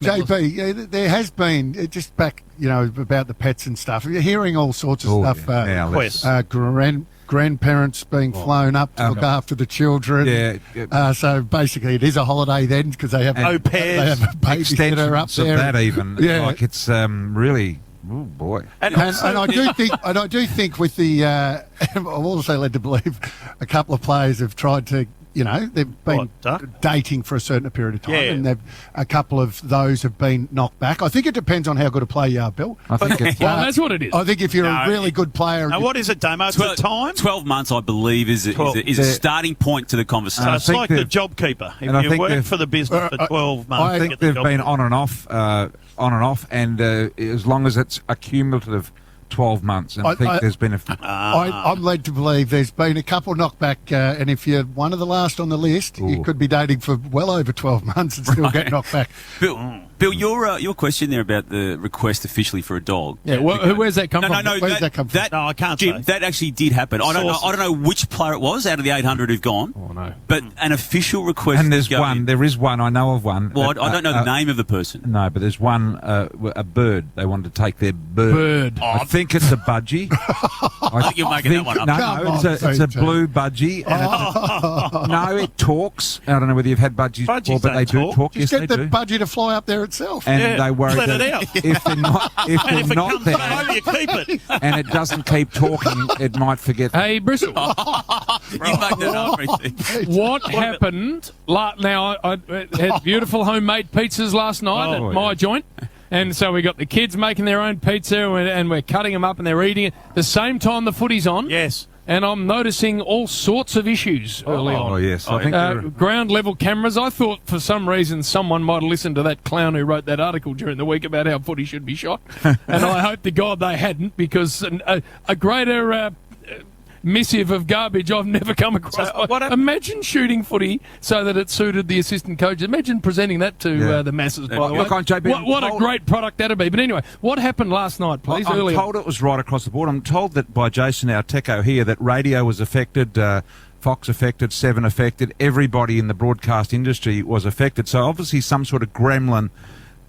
JP, there has been, just back, about the pets and stuff. You're hearing all sorts of stuff. Grandparents being flown up to look after the children. So basically it is a holiday then because they have au pairs. They have a babysitter up there. Of that even. Yeah. Like it's really... Oh boy! And I do think with the, I'm also led to believe a couple of players have tried to, they've been dating for a certain period of time, and a couple of those have been knocked back. I think it depends on how good a player you are, Bill. I think that's what it is. I think if you're a really good player, now what is it, Damo? It's the time. 12 months, I believe, is a starting point to the conversation. So it's like the job keeper. If you work for the business for 12 months, I think they've been on and off, and as long as it's a cumulative 12 months, and I think there's been I'm led to believe there's been a couple knockback, and if you're one of the last on the list, you could be dating for well over 12 months and still get knocked back. Bill, your question there about the request officially for a dog. Yeah, where's that come from? No, where's that come from? No, I can't Jim, say. that actually did happen. I don't know which player it was out of the 800 who've gone. Oh no! But an official request. And there's one. There is one. I know of one. Well, I don't know the name of the person. No, but there's one. A bird. They wanted to take their bird. I think it's a budgie. I think you're making that one up. No, it's a blue budgie. And no, it talks. I don't know whether you've had budgies before, but they do talk. Just get the budgie to fly up there itself. And they worry let that it out. if they're not, if it not comes there, over, you keep it. and it doesn't keep talking, it might forget. Hey, Bristol. You make that up, Richie. What happened? Now, I had beautiful homemade pizzas last night at my joint. And so we got the kids making their own pizza and we're cutting them up and they're eating it. The same time the footy's on. Yes. And I'm noticing all sorts of issues early on. Oh, yes. I think ground level cameras. I thought for some reason someone might have listened to that clown who wrote that article during the week about how footy should be shot. And I hope to God they hadn't, because a greater missive of garbage I've never come across. Imagine shooting footy so that it suited the assistant coach. Imagine presenting that to the masses. By the way. Look, JB, what a great product that'd be. But anyway, what happened last night, please? I'm told it was right across the board. I'm told that by Jason, our techo here, that radio was affected, Fox affected, Seven affected, everybody in the broadcast industry was affected. So obviously some sort of gremlin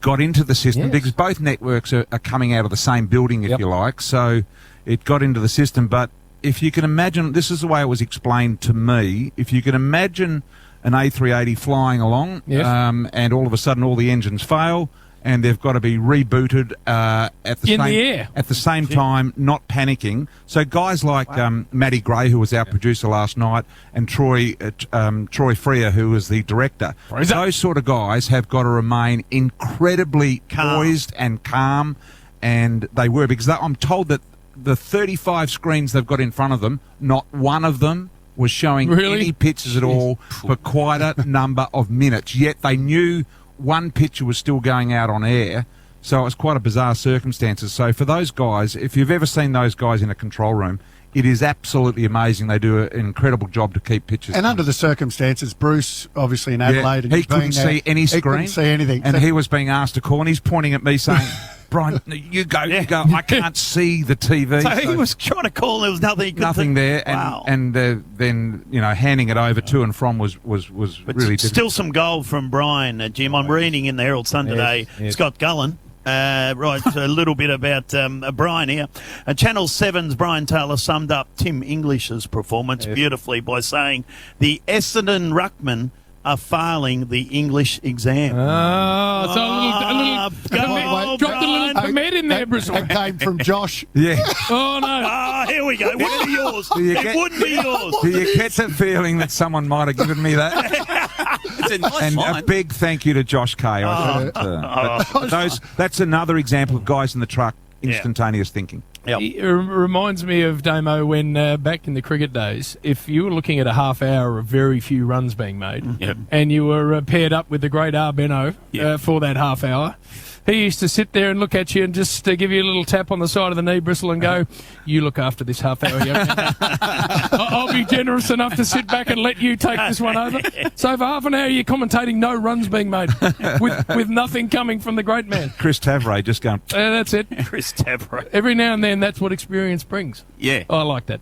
got into the system, because both networks are coming out of the same building, if you like. So it got into the system. But if you can imagine, this is the way it was explained to me, if you can imagine an A380 flying along and all of a sudden all the engines fail and they've got to be rebooted at the same time, not panicking. So guys like Matty Gray, who was our producer last night, and Troy Freer, who was the director, those sort of guys have got to remain incredibly poised and calm, and they were, because I'm told that the 35 screens they've got in front of them, not one of them was showing any pictures at all for quite a number of minutes. Yet they knew one picture was still going out on air. So it was quite a bizarre circumstances. So for those guys, if you've ever seen those guys in a control room, it is absolutely amazing. They do an incredible job to keep pictures. And under the circumstances, Bruce, obviously in Adelaide, he couldn't see any screen. He couldn't see anything. And he was being asked to call, and he's pointing at me saying, Brian, you go. I can't see the TV. So he was trying to call, and there was nothing he could nothing there. And then handing it over to and from was really still some gold from Brian, Jim. I'm reading in the Herald Sun today. Scott Gullen writes a little bit about Brian here. Channel 7's Brian Taylor summed up Tim English's performance beautifully by saying the Essendon ruckman are failing the English exam. So dropped a little permit in there, Bristol. That came from Josh. Oh, no. Here we go. Wouldn't be yours. It wouldn't be yours. Do you get the feeling that someone might have given me that? It's a nice and line. a big thank you to Josh Kay. That's another example of guys in the truck, instantaneous thinking. It reminds me of, Damo, when back in the cricket days, if you were looking at a half hour of very few runs being made and you were paired up with the great Benno for that half hour, he used to sit there and look at you and just give you a little tap on the side of the knee, Bristle, and go, you look after this half hour, young man. I'll be generous enough to sit back and let you take this one over. So for half an hour you're commentating no runs being made with nothing coming from the great man. Chris Tavray just going. That's it. Chris Tavray. Every now and then that's what experience brings. Yeah. I like that.